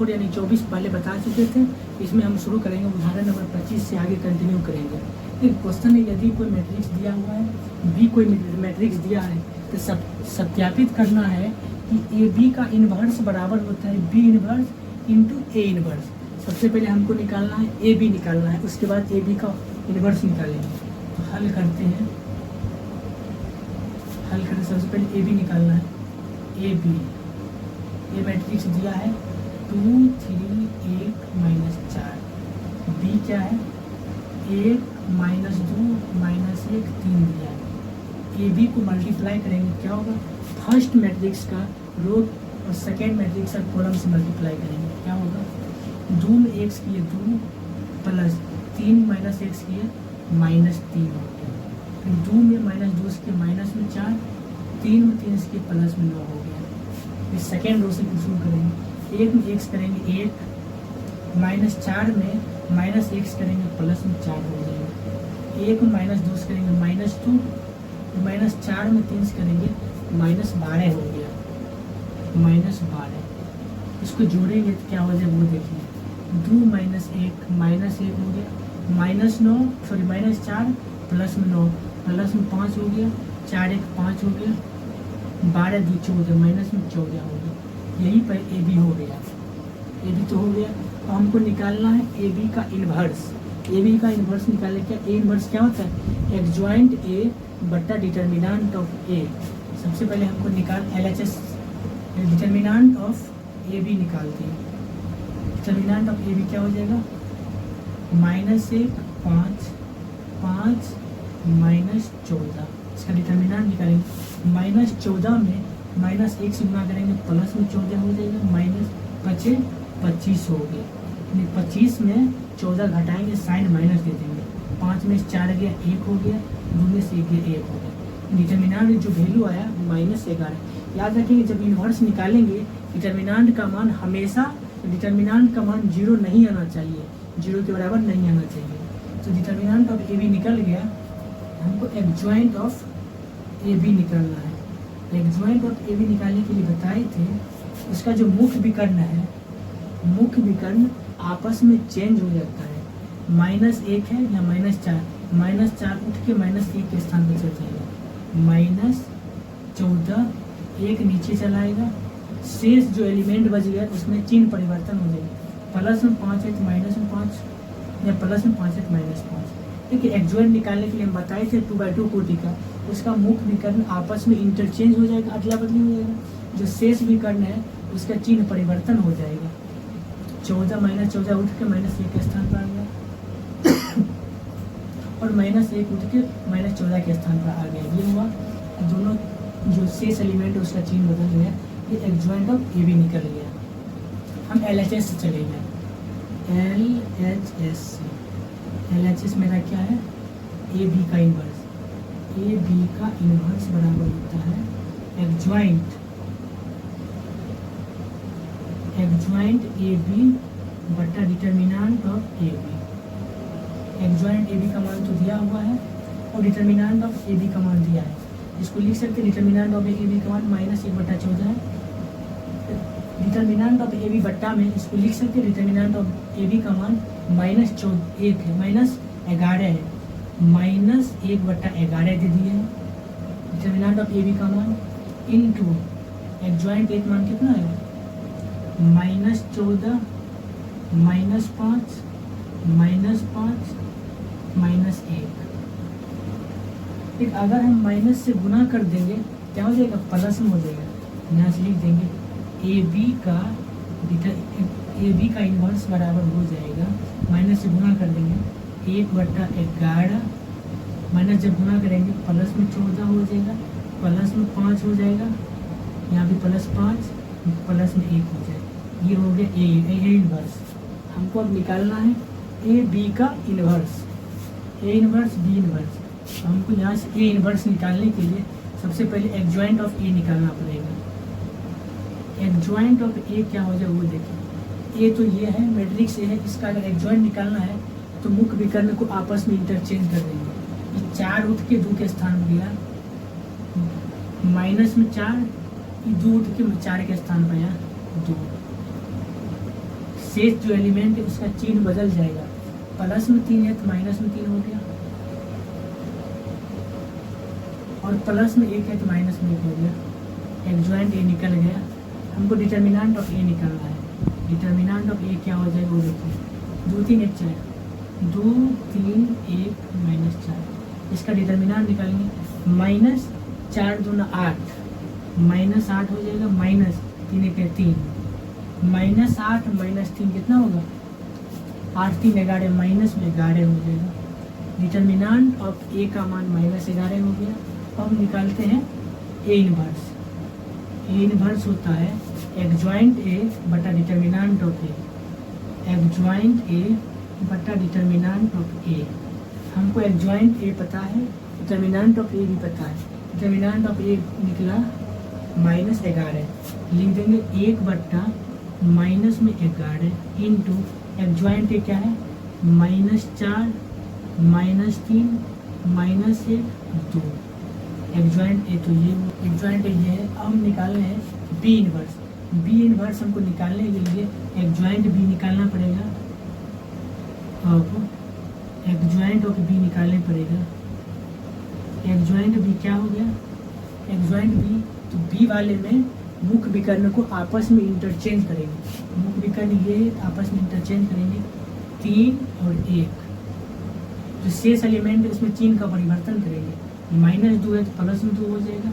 4 यानी 24 पहले बता चुके थे। इसमें हम शुरू करेंगे उदाहरण नंबर 25 से आगे कंटिन्यू करेंगे। एक क्वेश्चन है, यदि कोई मैट्रिक्स दिया हुआ है, बी कोई मैट्रिक्स दिया है, तो सत्यापित करना है कि ए बी का इन्वर्स बराबर होता है B inverse into A inverse. सबसे पहले हमको निकालना है ए बी निकालना है, उसके बाद ए बी का इन्वर्स निकालेंगे। तो हल करते हैं, हल करते सबसे पहले ए बी निकालना है। ए बी ये मैट्रिक्स दिया है 2 3 1 -4। बी क्या है 1 -2 -1 3 दिया है। ए बी को मल्टीप्लाई करेंगे, क्या होगा, फर्स्ट मैट्रिक्स का रो और सेकेंड मैट्रिक्स का कॉलम से मल्टीप्लाई करेंगे, क्या होगा, 2 में x किए 2 प्लस 3 माइनस x किए -3 हो गया। फिर 2 में -2 के माइनस में 4, 3 में 3 के प्लस में 9 हो गया। फिर सेकेंड रो से शुरू करेंगे, 1 में x करेंगे 1, -4 में -x करेंगे प्लस में 4 हो जाएगा। 1 में -2 करेंगे -2, -4 में 3 करेंगे -12 हो गया, -12। इसको जोड़ेंगे तो क्या हो जाए वो देखिए, 2 - 1 हो गया, -4 प्लस में 9 प्लस में 5 हो गया, 4 1 5 हो गया, 12 2 14 माइनस में 14 हो गया। यहीं पर ए बी हो गया, ए बी तो हो गया। तो हमको निकालना है ए बी का इन्वर्स। ए बी का इन्वर्स निकालने क्या, ए इन्वर्स क्या होता है, एडजॉइंट ए बट्टा डिटर्मिनेंट ऑफ ए। सबसे पहले हमको निकाल LHS determinant of A B निकालते हैं। डिटर्मिनेंट ऑफ ए बी क्या हो जाएगा, -1 5 5 -14। इसका डिटर्मिनेंट निकालेंगे, -14 में -1 से गुना करेंगे प्लस में 14 हो जाएगा, -25 हो गया। 25 में 14 घटाएंगे साइन माइनस दे देंगे, 5 में 4 गया 1 हो गया, 2 में से 1 गया 1 हो गया। डिटर्मिनेंट जो वैल्यू आया -11। याद रखिए जब इन्वर्स निकालेंगे डिटर्मिनेंट का मान हमेशा, डिटर्मिनेंट का मान 0 नहीं आना चाहिए, 0 के बराबर नहीं आना चाहिए। तो डिटर्मिनेंट ऑफ ए बी निकल गया। हमको एडजॉइंट ऑफ ए बी निकालना है। एडजॉइंट ऑफ ए बी निकालने के लिए बताए थे, उसका जो मुख्य विकर्ण है, मुख्य विकर्ण आपस में चेंज हो जाता है। -1 है या -4, -4 उठ के -1 के स्थान पर चल जाएगा, -14 1 नीचे चलाएगा, शेष जो एलिमेंट बच गया उसमें चिन्ह परिवर्तन हो जाएगा, प्लस में 5 है तो माइनस में 5 या प्लस में 5 है तो -5। देखिए एडजॉइंट निकालने के लिए हम बताए थे 2/2 कोटि का, उसका मुख्य विकर्ण आपस में इंटरचेंज हो जाएगा, अदला बदली हो जाएगा। जो शेष विकर्ण है उसका चिन्ह परिवर्तन हो जाएगा। 14 -14 उठ के -1 के स्थान पर आ गया और -1 उठ के -14 के स्थान पर आ गया। ये हुआ, दोनों जो शेष एलिमेंट है उसका चिन्ह बदल गया। ये एडजॉइंट ऑफ ए बी निकल गया। हम LHS से चलेंगे, LHS से। LHS मेरा क्या है, ए बी का इन्वर्स। ए बी का इन्वर्स बराबर होता है एडजॉइंट ए बी बटा determinant of A B. Adjoint A B का मान तो दिया हुआ है और डिटर्मिनेंट ऑफ ए बी का मान दिया है। इसको लिख सकते हैं, डिटर्मिनेंट ऑफ ए बी का मान -1/14 है। डिटर्मिनेंट ऑफ ए बी बट्टा में इसको लिख सकते हैं, डिटर्मिनेंट ऑफ ए बी का मान -1 है, -11 है, -1/11 दे दिए हैं। डिटर्मिनेंट ऑफ ए बी का मान इंटू एडजॉइंट एक मान कितना है, -14 -5 -5 -1। फिर अगर हम माइनस से गुना कर देंगे क्या हो जाएगा, प्लस में हो जाएगा। यहाँ से लिख देंगे ए बी का इन्वर्स बराबर हो जाएगा, माइनस से गुना कर देंगे 1/11, माइनस जब गुना करेंगे प्लस में 14 हो जाएगा, प्लस में 5 हो जाएगा, यहाँ भी +5 प्लस में 1 हो जाएगा। ये हो गया ए इन्वर्स। हमको अब निकालना है ए बी का inverse, A inverse B inverse. हमको यहाँ से ए इन्वर्स निकालने के लिए सबसे पहले एडजॉइंट ऑफ ए निकालना पड़ेगा। एडजॉइंट ऑफ ए क्या हो जाए वो देखिए। ए तो ये है, मैट्रिक्स ए है, इसका अगर एडजॉइंट निकालना है तो मुख्य विकर्ण को आपस में इंटरचेंज कर देंगे। ये 4 उठ के 2 के स्थान पर गया, माइनस में 4, 2 उठ के 4 के स्थान पर आया 2, शेष जो एलिमेंट है उसका चिन्ह बदल जाएगा। प्लस में 3 है तो माइनस में 3 हो गया, और प्लस में 1 है तो माइनस में 1 हो गया। एडजॉइंट ए निकल गया। हमको डिटर्मिनेंट ऑफ ए निकालना है। डिटर्मिनेंट ऑफ ए क्या हो जाएगा वो देखिए, 2 3 1 4, 2 3 1 -4। इसका डिटर्मिनेंट निकालेंगे, माइनस 4 दूना 8, माइनस 8 हो जाएगा, माइनस 3 1 3, माइनस 8 माइनस 3 कितना होगा, 8 3 11, माइनस में 11 हो जाएगा। डिटर्मिनेंट ऑफ ए का मान -11 हो गया। अब निकालते हैं ए इनवर्स। ए इनवर्स होता है एडजॉइंट ए बटा determinant of A, adjoint A बटा डिटर्मिनेंट ऑफ ए। हमको एडजॉइंट ए पता है, डिटर्मिनेंट ऑफ ए भी पता है। डिटर्मिनेंट ऑफ ए निकला -11, लिख देंगे 1 बट्टा माइनस में 11 इंटू एडजॉइंट ए क्या है, -4 -3 -1 2। एडजॉइंट ए तो ये एडजॉइंट ए ये है। अब हम निकाल रहे हैं बी इनवर्स। बी इनवर्स हमको निकालने के लिए एडजॉइंट बी निकालना पड़ेगा। अब एडजॉइंट ऑफ बी निकालने पड़ेगा। एडजॉइंट बी क्या हो गया, एडजॉइंट बी तो बी वाले में मुख्य विकर्ण को आपस में इंटरचेंज करेंगे। मुख्य विकर्ण ये आपस में इंटरचेंज करेंगे, 3 और 1। जो शेष एलिमेंट है उसमें चिन्ह का परिवर्तन करेंगे। -2 है तो प्लस में 2 हो जाएगा,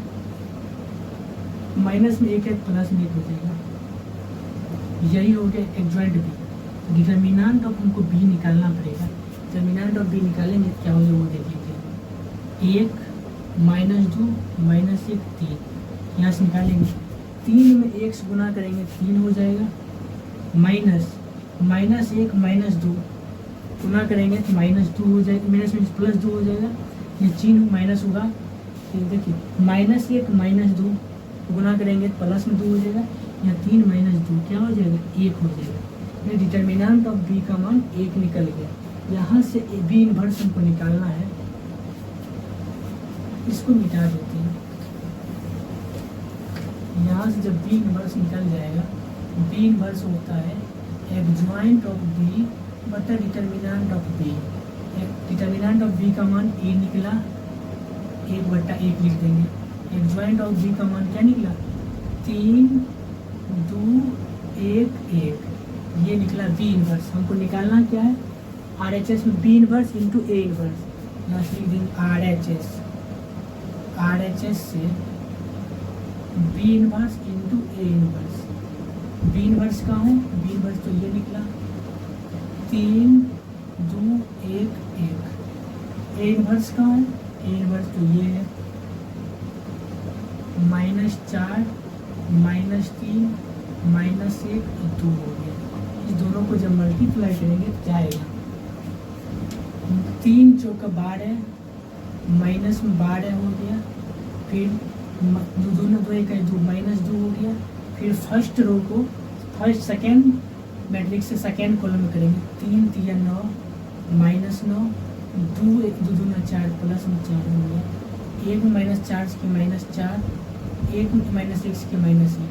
माइनस में 1 है तो प्लस में 1 हो जाएगा। यही हो गया एडजॉइंट बी। डिटर्मिनेंट ऑफ हमको बी निकालना पड़ेगा। डिटर्मिनेंट ऑफ बी निकालेंगे क्या हो जाएगा वो देख लीजिए, 1 -2 -1 3। यहाँ से निकालेंगे, 3 में 1 से गुना करेंगे 3 हो जाएगा, माइनस -1 -2 गुना करेंगे तो -2 हो जाएगा, माइनस में +2 हो जाएगा। ये चिन्ह माइनस होगा, फिर देखिए -1 -2 गुना करेंगे तो प्लस में 2 हो जाएगा। यहाँ 3 -2 क्या हो जाएगा, 1 हो जाएगा। ये डिटर्मिनेंट ऑफ बी का मान 1 निकल गया। यहाँ से बी इनवर्स हमको निकालना है, इसको मिटा देते हैं। यहाँ से जब बी इनवर्स निकल जाएगा, बी इनवर्स होता है एडजॉइंट ऑफ बी बटा determinant of B. Determinant of B का मान ए निकला, 1 बटा 1 लिख देंगे। एडजॉइंट ऑफ बी का मान क्या निकला, 3 2 1 1। ये निकला बी इनवर्स। हमको निकालना क्या है, RHS में B inverse into A inverse. यहाँ से लिख देंगे RHS से B inverse into A inverse. B inverse कहाँ है, बी इनवर्स तो ये निकला 3 2 1 1। ए इनवर्स कहाँ है, ए इनवर्स तो ये है -4 -3 -1 2 हो गया। इस दोनों को जब मल्टीप्लाई करेंगे तो क्या आएगा, 3 चौका 12 माइनस में 12 हो गया, फिर 2 2 1 2 -2 हो गया। फिर फर्स्ट रो को फर्स्ट सेकेंड मैट्रिक्स से सेकेंड कॉलम में करेंगे, 3 3 9 -9 2 1 2 2 4 प्लस में 4 हो गया। 1 में -4 की -4, 1 में -1 की -1,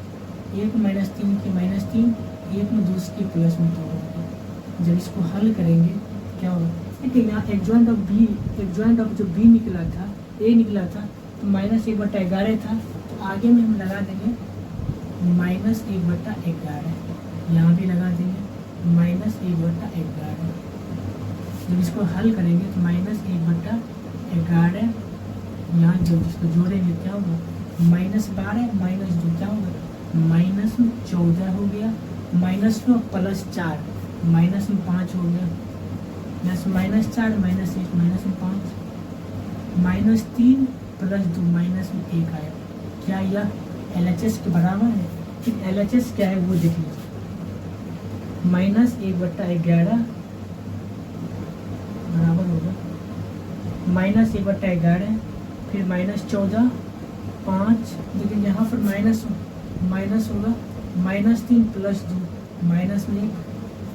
1 में -3 की -3, 1 में 2 की प्लस में 2 हो गया। जब इसको हल करेंगे क्या होगा, देखिए यहाँ adjoint of B, adjoint of जो बी निकला था, ए निकला था तो -1 बटा 11 था, तो आगे में हम लगा देंगे -1 बटा 11। यहाँ भी लगा देंगे -1 बटा 11। जब इसको हल करेंगे तो -1 बटा 11, यहाँ जब इसको जोड़ेंगे क्या होगा, -12 -2 क्या होगा, -14 हो गया, -9 प्लस 4 -5 हो गया, यहाँ से -4 -1 -5, -3 प्लस 2 -1 आया। क्या यह LHS के बराबर है, फिर LHS क्या है वो देख लीजिए, -1 बटा 11 बराबर होगा -1 बटा 11, फिर -14 5, लेकिन यहाँ पर माइनस होगा, -3 प्लस 2 -1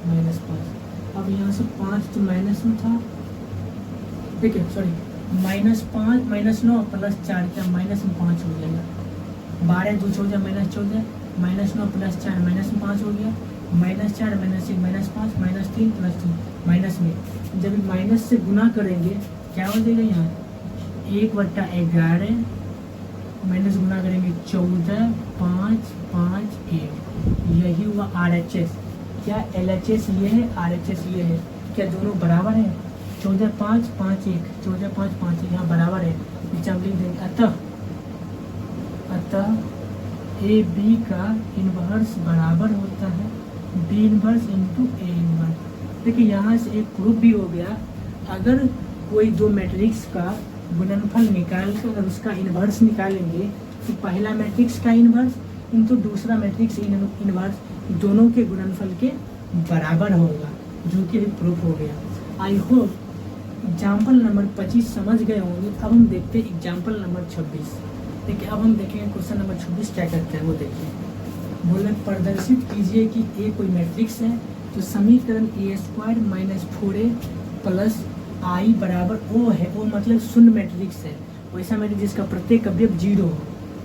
-5। अब यहाँ से 5 तो माइनस में था, देखिए सॉरी -5 -9 प्लस 4 क्या -5 हो जाएगा, 12 2 14 -14, -9 प्लस 4 -5 हो गया, -4 -1 -5 -3 +2 माइनस में जब माइनस से गुना करेंगे क्या हो जाएगा यहाँ 1/11 माइनस गुना करेंगे 14 5 5 1 यही हुआ RHS। क्या LHS ये है RHS ये है, क्या दोनों बराबर हैं? 14 5 5 1 14 5 5 1 यहाँ बराबर है, नीचे हम लिख देंगे। अतः AB का इन्वर्स बराबर होता है B inverse into A inverse. देखिए यहाँ से एक प्रूफ भी हो गया, अगर कोई दो मैट्रिक्स का गुणनफल निकाल कर अगर उसका इन्वर्स निकालेंगे तो पहला मैट्रिक्स का इन्वर्स इंटू दूसरा मैट्रिक्स इन्वर्स दोनों के गुणनफल के बराबर होगा, जो कि प्रूफ हो गया। आई होप एग्जाम्पल नंबर 25 समझ गए होंगे। अब हम देखते हैं एग्जाम्पल नंबर 26। देखिए अब हम देखेंगे क्वेश्चन नंबर 26 क्या करते हैं वो देखिए। बोले प्रदर्शित कीजिए कि ए कोई मैट्रिक्स है तो समीकरण A² - 4A प्लस I बराबर O है। O मतलब शून्य मैट्रिक्स है, वैसा मैट्रिक्स जिसका प्रत्येक अवयव 0 हो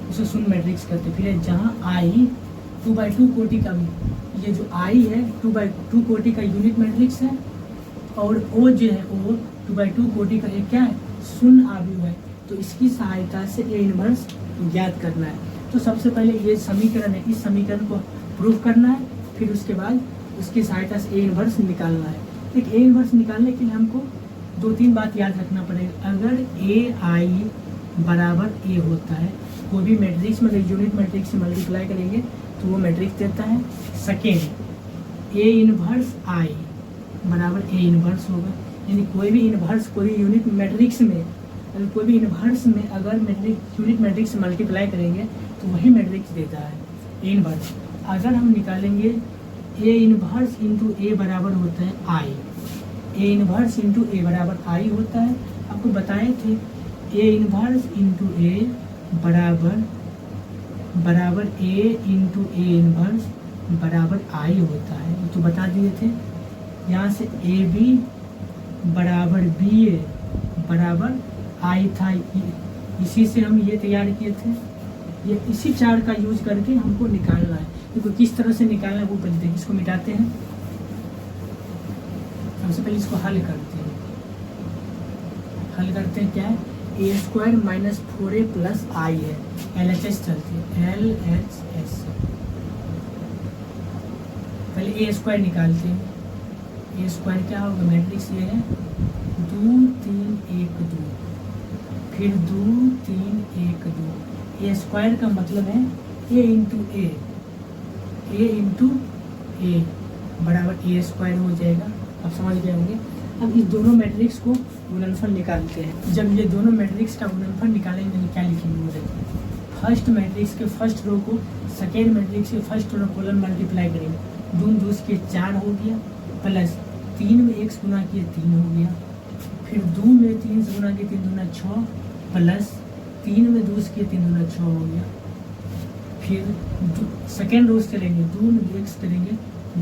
उसे शून्य मैट्रिक्स करते। फिर जहाँ I 2/2 कोटि का, ये जो I है 2/2 कोटि का यूनिट मैट्रिक्स है और O जो है O 2/2 कोटि का एक क्या है शून्य अवयव है, तो इसकी सहायता से A इन्वर्स ज्ञात करना है। तो सबसे पहले ये समीकरण है, इस समीकरण को प्रूफ करना है, फिर उसके बाद उसकी सहायता से A इन्वर्स निकालना है। एक A इन्वर्स निकालने के लिए हमको 2-3 बात याद रखना पड़ेगा। अगर AI बराबर A होता है, कोई भी मैट्रिक्स मतलब यूनिट मैट्रिक्स से मल्टीप्लाई करेंगे तो वो मैट्रिक्स देता है। सेकेंड A इन्वर्स I बराबर A इन्वर्स होगा, यानी कोई भी इन्वर्स कोई यूनिट मैट्रिक्स में कोई भी इन्वर्स में अगर मैट्रिक्स यूनिट मैट्रिक्स से मल्टीप्लाई करेंगे तो वही मैट्रिक्स देता है A इन्वर्स। अगर हम निकालेंगे A इन्वर्स इंटू A बराबर होता है I, A inverse into A बराबर I होता है। आपको बताए थे A इन्वर्स इंटू A बराबर A इंटू A इन्वर्स बराबर I होता है, तो बता दिए थे। यहाँ से AB बराबर BA बराबर I था, इसी से हम ये तैयार किए थे। ये इसी चार्ट का यूज करके हमको निकालना है, क्योंकि किस तरह से निकालना है वो पहले देखिए। इसको मिटाते हैं, सबसे पहले इसको हल करते हैं। हल करते हैं क्या है A² - 4A प्लस I है, LHS चलती है LHS। पहले A² निकालते हैं। A² क्या होगा मैट्रिक्स ये है 2 3 1 2, फिर 2 3 1 2। A² का मतलब है A इंटू A बराबर A² हो जाएगा। अब समझ गए होंगे। अब इस दोनों मैट्रिक्स को गुणनफल निकालते हैं। जब ये दोनों मैट्रिक्स का गुणनफल निकालेंगे तो क्या लिखेंगे वो देखिए। फर्स्ट मैट्रिक्स के फर्स्ट रो को सेकेंड मैट्रिक्स के फर्स्ट रो कॉलम मल्टीप्लाई करेंगे। 2 2 के 4 हो गया, प्लस 3 में 1 गुना किए 3 हो गया, फिर 2 में 3 से गुना किए 3 दूना 6, प्लस 3 में 2 किए 3 दूना 6 हो गया। फिर सेकेंड रोज चलेंगे, 2 में 1 करेंगे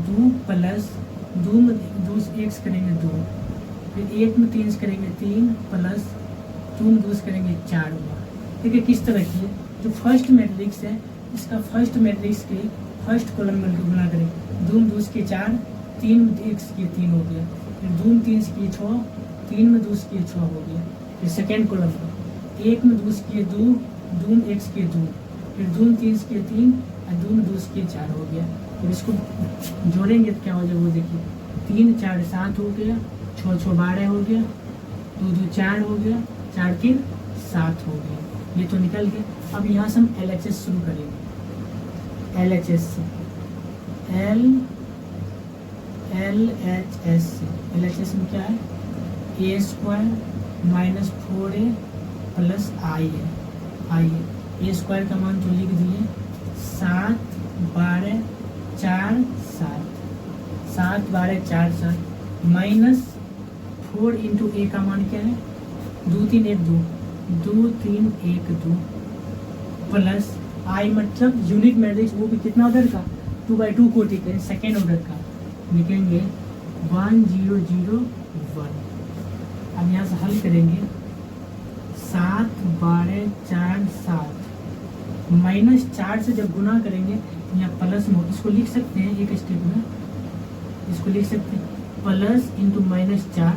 2, प्लस 2 में 2 1 करेंगे 2, फिर 1 में 3 करेंगे 3, प्लस 2 में 2 करेंगे 4 हुआ। देखिए किस तरह की है, जो फर्स्ट मैट्रिक्स है इसका फर्स्ट मैट्रिक्स के फर्स्ट कॉलम में गुना करेंगे। 2 में 2 के 4, 3 में 1 किए 3 हो गया, फिर 2 में 3 किए 6, 3 में 2 किए 6 हो गया। फिर सेकेंड कॉलम में 1 में 2 किए 2, 2 में 1 किए 2, फिर 2 में 3 किए 3 और 2 में 2 किए 4 हो गया। फिर इसको जोड़ेंगे तो क्या हो जाएगा वो देखिए। 3 4 7 हो गया, 6 6 12 हो गया, 2 2 4 हो गया, 4 3 7 हो गया। ये तो निकल गया। अब यहाँ से हम LHS शुरू करेंगे। LHS से LHS में क्या है A² - 4A प्लस I है। A² का मान तो लिख दिए 7 12 4 7, 7 12 4 7 माइनस 4 इंटू A का मान क्या है 2 3 1 2, 2 3 1 2, प्लस I मतलब यूनिट मैट्रिक्स वो भी कितना ऑर्डर का 2/2 कोटि का सेकेंड ऑर्डर का, लिखेंगे 1 0 0 1। अब यहाँ से हल करेंगे 7 12 4 7 -4 से जब गुना करेंगे यहाँ प्लस में हो, इसको लिख सकते हैं एक स्टेप में, इसको लिख सकते हैं प्लस इंटू -4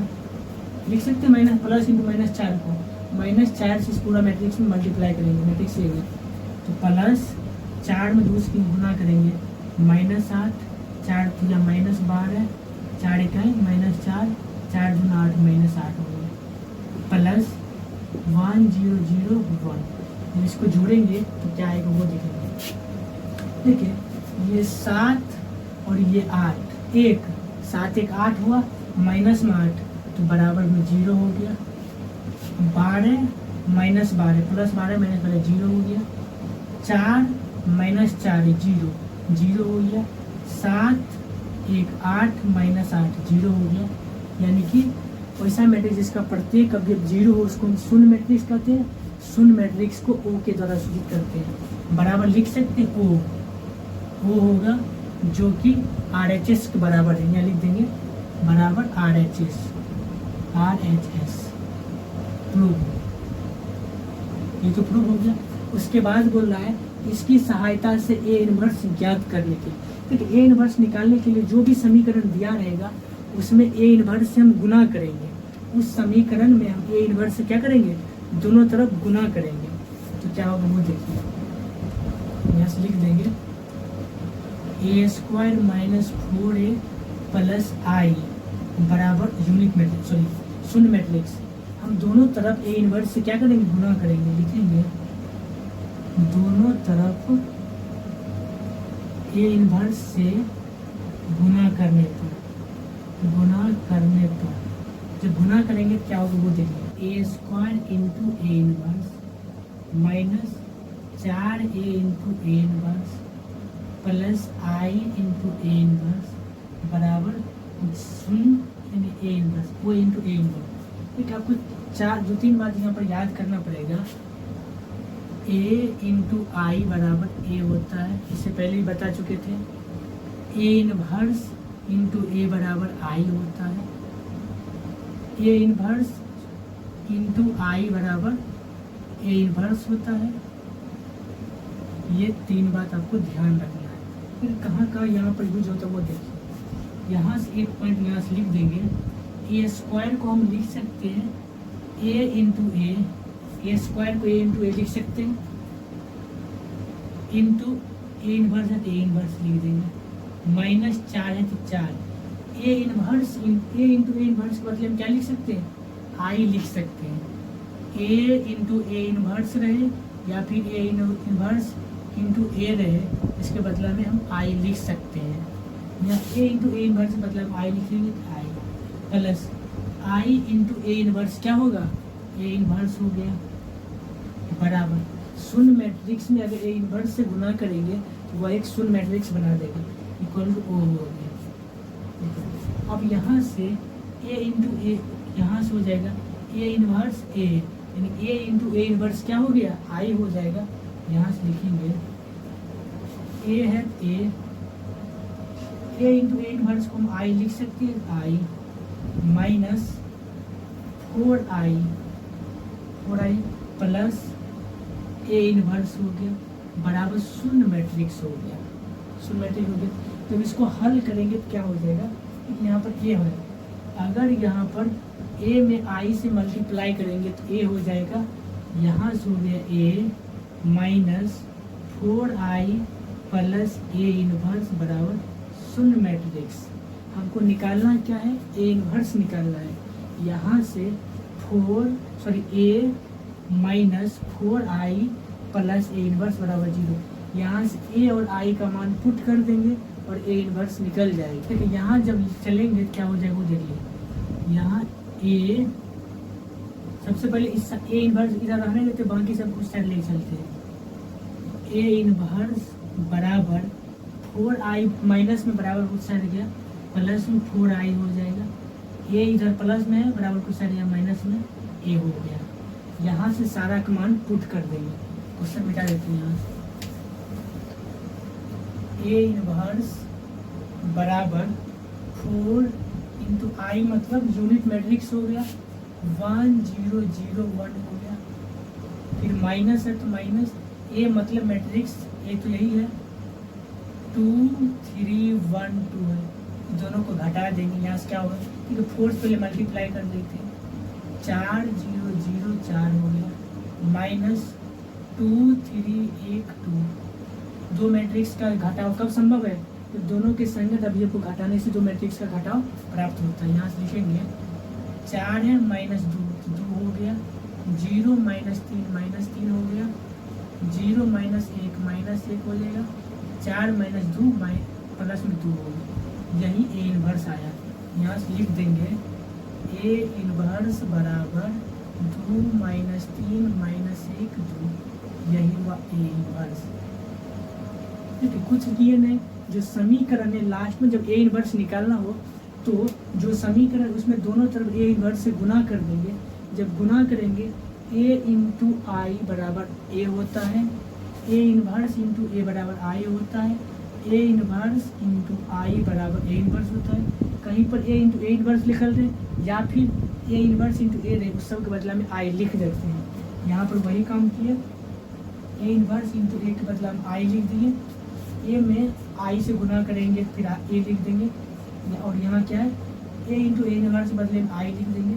लिख सकते हैं, माइनस प्लस इंटू -4 को -4 से इस पूरा मैट्रिक्स में मल्टीप्लाई करेंगे, मैट्रिक्स ये है तो प्लस 4 में 2 से गुना करेंगे -8, 4 3 -12, 4 इकाई -4, 4 दूना 8 -8 हो गया प्लस 1 0 0 1। जब इसको जोड़ेंगे तो क्या आएगा वो देखेंगे। देखिए ये 7 और ये 8, 7 1 8 हुआ, माइनस में 8 तो बराबर में 0 हो गया, 12 -12 प्लस 12 -12 0 हो गया, 4 -4 0 0 हो गया, 7 1 8 -8 0 हो गया। यानी कि वैसा मैट्रिक्स जिसका प्रत्येक अवयव 0 हो उसको हम शून्य मैट्रिक्स कहते हैं। शून्य मैट्रिक्स को O के द्वारा सूचित करते हैं। बराबर लिख सकते हैं O होगा जो कि RHS के बराबर है, यहाँ लिख देंगे बराबर RHS प्रूव, ये तो प्रूव हो गया। उसके बाद बोल रहा है इसकी सहायता से A इनवर्स ज्ञात करने के लिए। देखिए A इनवर्स निकालने के लिए जो भी समीकरण दिया रहेगा उसमें A इनवर्स से हम गुना करेंगे, उस समीकरण में हम A इनवर्स से क्या करेंगे, दोनों तरफ गुना करेंगे। तो क्या होगा वो देखिए, यहाँ से लिख देंगे A² - 4A प्लस I बराबर यूनिट मैट्रिक्स, सॉरी शून्य मैट्रिक्स। हम दोनों तरफ A इनवर्स से क्या करेंगे, गुना करेंगे। लिखेंगे दोनों तरफ A इनवर्स से गुना करने पर, जब गुना करेंगे क्या होगा वो देखिए, A² into A inverse minus 4A into A inverse plus I into A inverse बराबर शून्य A इनवर्स वो इंटू A इनवर्स। ठीक, आपको 2-3 बात यहाँ पर याद करना पड़ेगा। A इंटू I बराबर A होता है, इससे पहले ही बता चुके थे। A इनवर्स इंटू A बराबर I होता है, A इनवर्स इंटू I बराबर A इनवर्स होता है। ये 3 बात आपको ध्यान रखना है। फिर कहाँ कहाँ यहाँ पर यूज होता है वो देखिए। यहाँ से एक पॉइंट यहाँ से लिख देंगे, A² को हम लिख सकते हैं A इंटू A² को A इंटू A लिख सकते हैं, इंटू A इनवर्स है तो A इनवर्स लिख देंगे, -4 है तो 4। A inverse A into A inverse के बदले हम क्या लिख सकते हैं, I लिख सकते हैं। A इंटू A इनवर्स रहे या फिर A इनवर्स इंटू A रहे, इसके बदला में हम I लिख सकते हैं। या A इंटू A इनवर्स के बदला में I लिखेंगे तो I plus I into A inverse क्या होगा, A इनवर्स हो गया बराबर शून्य मैट्रिक्स में अगर A इनवर्स से गुना करेंगे तो वह एक शून्य मैट्रिक्स बना देगा, इक्वल टू O हो गया। अब यहाँ से A इंटू A यहाँ से हो जाएगा A इनवर्स A, यानी A इंटू A इनवर्स क्या हो गया, I हो जाएगा। यहाँ से लिखेंगे A है A इंटू A इनवर्स को हम I लिख सकते हैं, I minus 4I plus A inverse हो गया बराबर शून्य मैट्रिक्स हो गया, शून्य मैट्रिक्स हो गया। जब इसको हल करेंगे तो क्या हो जाएगा, यहाँ पर A है, अगर यहाँ पर A में I से मल्टीप्लाई करेंगे तो A हो जाएगा, यहाँ से हो गया A minus 4I plus A inverse बराबर शून्य मैट्रिक्स। हमको निकालना क्या है, A इनवर्स निकालना है। यहाँ से A minus 4I plus A inverse बराबर 0। यहाँ से A और I का मान पुट कर देंगे और A इनवर्स निकल जाएगा। ठीक है, यहाँ जब चलेंगे क्या हो जाएगा वो देखिए। यहाँ A सबसे पहले इस A इनवर्स इधर रहने देते, बाकी सब कुछ साइड ले चलते हैं। A इनवर्स बराबर 4I माइनस में बराबर कुछ साइड गया, प्लस में 4I हो जाएगा। A इधर प्लस में है, बराबर कुछ साइड गया माइनस में, A हो गया। यहाँ से सारा का मान पुट कर देंगे, क्वेश्चन मिटा देते हैं। यहाँ से A इनवर्स बराबर 4 इंटू I मतलब यूनिट मैट्रिक्स हो गया, 1 0 0 1 हो गया। फिर माइनस है तो माइनस ए मतलब मैट्रिक्स ए तो यही है 2 3 1 2 है, दोनों को घटा देंगे। यहाँ से क्या होगा, क्योंकि 4 से पहले मल्टीप्लाई कर देते हैं, 4 0 0 4 हो गया माइनस 2 3 1 2। दो मैट्रिक्स का घटाव कब संभव है, तो दोनों के संगत अवयव को घटाने से दो मैट्रिक्स का घटाव प्राप्त होता है। यहाँ से लिखेंगे 4 है माइनस 2 तो 2 हो गया, 0 माइनस 3 हो गया, 0 माइनस 1 हो जाएगा, 4 माइनस 2 प्लस में 2 हो गया। यही ए इनवर्स आया। यहाँ से लिख देंगे ए इनवर्स बराबर 2 माइनस 3 माइनस 1 2, यही हुआ ए इनवर्स। ठीक है, कुछ किए नहीं, जो समीकरण है लास्ट में जब ए इनवर्स निकालना हो तो जो समीकरण उसमें दोनों तरफ ए इनवर्स से गुना कर देंगे। जब गुना करेंगे ए इंटू आई बराबर ए होता है, ए इनवर्स इंटू ए बराबर आई होता है, ए इनवर्स इंटू आई बराबर ए इनवर्स होता है। कहीं पर ए इंटू ए इनवर्स लिख दें या फिर ए इनवर्स इंटू ए दे, उस सब के बदला में आई लिख देते हैं। यहाँ पर वही काम किया, ए इनवर्स इंटू ए के बदला में आई लिख दिए, ए में आई से गुना करेंगे फिर ए लिख देंगे, और यहाँ क्या है ए इंटू ए इनवर्स बदले में आई लिख देंगे,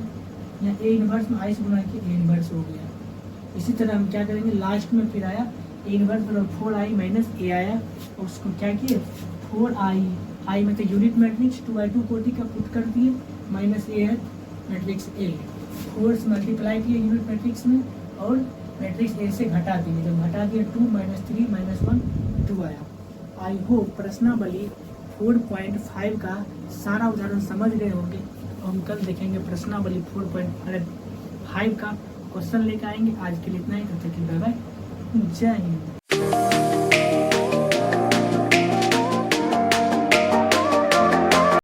यहाँ ए इनवर्स में आई से गुना किया ए इनवर्स हो गया। इसी तरह हम क्या करेंगे, लास्ट में फिर आया ए इनवर्स बराबर 4i माइनस ए आया, और उसको क्या किए 4i, आई में तो यूनिट मैट्रिक्स 2i2 कोटि का पुट कर दिए, माइनस ए है मैट्रिक्स ए, 4 से मल्टीप्लाई किए यूनिट मैट्रिक्स में और मैट्रिक्स ए से घटा दिए, जब घटा दिया 2 माइनस 3 माइनस 1 2 आया। आई होप प्रश्नावली 4.5 का सारा उदाहरण समझ गए होंगे, और हम कल देखेंगे प्रश्नावली 4.5 का क्वेश्चन लेकर आएंगे। आज के लिए इतना ही, तब तक बाय बाय, जय हिंद।